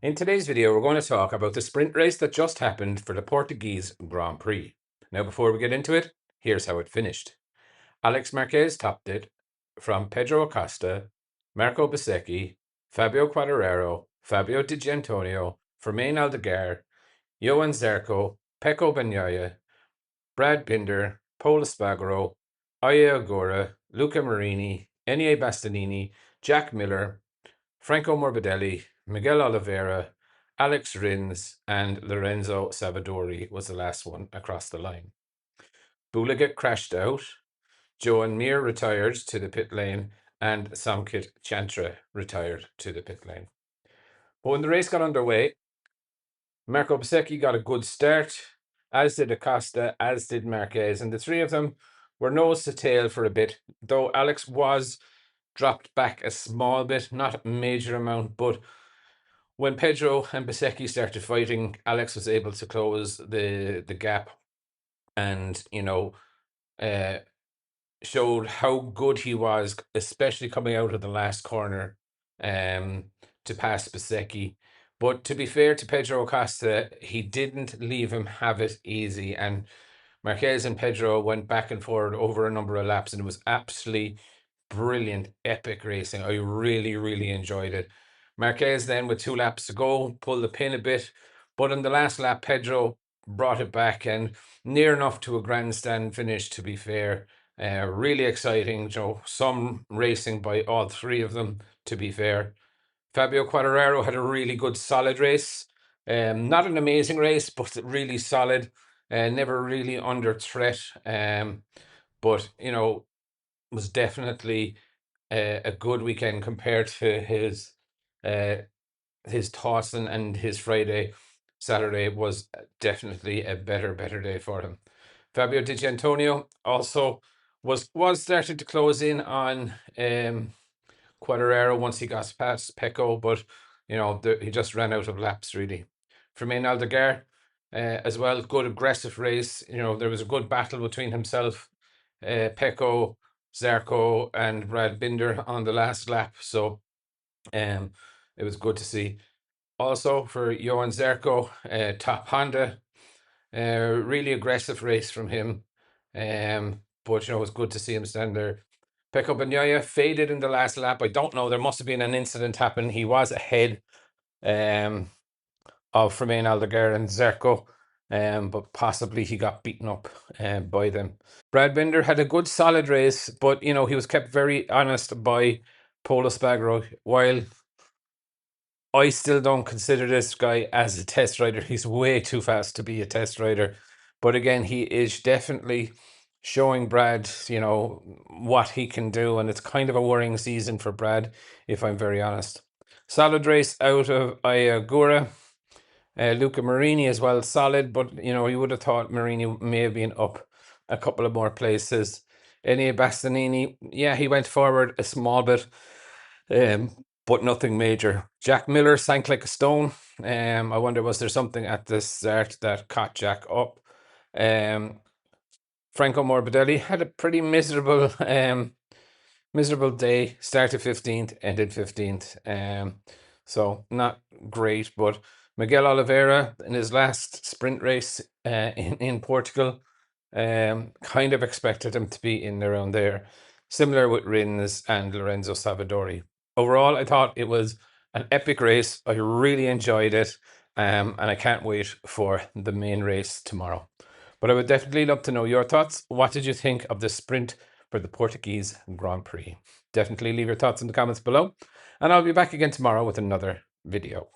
In today's video, we're going to talk about the sprint race that just happened for the Portuguese Grand Prix. Now, before we get into it, here's how it finished. Alex Marquez topped it from Pedro Acosta, Marco Bezzecchi, Fabio Quartararo, Fabio Di Giannantonio, Fermin Aldeguer, Johan Zarco, Pecco Bagnaia, Brad Binder, Pol Espargaro, Aya Agora, Luca Marini, Enie Bastianini, Jack Miller, Franco Morbidelli, Miguel Oliveira, Alex Rins, and Lorenzo Savadori was the last one across the line. Bulaga crashed out, Joan Mir retired to the pit lane, and Samkit Chantra retired to the pit lane. But when the race got underway, Marco Bezzecchi got a good start, as did Acosta, as did Marquez, and the three of them were nose to tail for a bit, though Alex was dropped back a small bit, not a major amount, but when Pedro and Bezzecchi started fighting, Alex was able to close the gap and, uh, showed how good he was, especially coming out of the last corner um, to pass Bezzecchi. But to be fair to Pedro Acosta, he didn't leave him have it easy. And Marquez and Pedro went back and forward over a number of laps, and it was absolutely brilliant, epic racing. I really, really enjoyed it. Marquez then, with 2 laps to go, pulled the pin a bit, but in the last lap, Pedro brought it back and near enough to a grandstand finish, to be fair. Really exciting, some racing by all three of them, to be fair. Fabio Quartararo had a really good, solid race. Not an amazing race, but really solid. Never really under threat. But, was definitely a good weekend compared to uh, his Towson and his Friday. Saturday was definitely a better day for him. Fabio Di Giannantonio also was starting to close in on Quartararo once he got past Pecco, but he just ran out of laps really. Fermin Aldeguer, as well, good aggressive race. There was a good battle between himself, Pecco, Zarco, and Brad Binder on the last lap. So it was good to see. Also for Johan Zarco, top Honda, really aggressive race from him. But it was good to see him stand there. Pecco Bagnaia faded in the last lap. I don't know. There must have been an incident happen. He was ahead of Fermin Aldeguer and Zarco, but possibly he got beaten up by them. Brad Binder had a good, solid race, but he was kept very honest by Pol Espargaro. While I still don't consider this guy as a test rider, he's way too fast to be a test rider. But again, he is definitely showing Brad, what he can do, and it's kind of a worrying season for Brad, if I'm very honest. Solid race out of Ayagura. Luca Marini as well, solid, but you would have thought Marini may have been up a couple of more places. Enie Bastianini, yeah, he went forward a small bit, but nothing major. Jack Miller sank like a stone. I wonder, was there something at the start that caught Jack up? Franco Morbidelli had a pretty miserable day. Started 15th, ended 15th. So not great, but Miguel Oliveira in his last sprint race in Portugal, kind of expected him to be in around there. Similar with Rins and Lorenzo Savadori. Overall, I thought it was an epic race. I really enjoyed it, and I can't wait for the main race tomorrow. But I would definitely love to know your thoughts. What did you think of the sprint for the Portuguese Grand Prix? Definitely leave your thoughts in the comments below, and I'll be back again tomorrow with another video.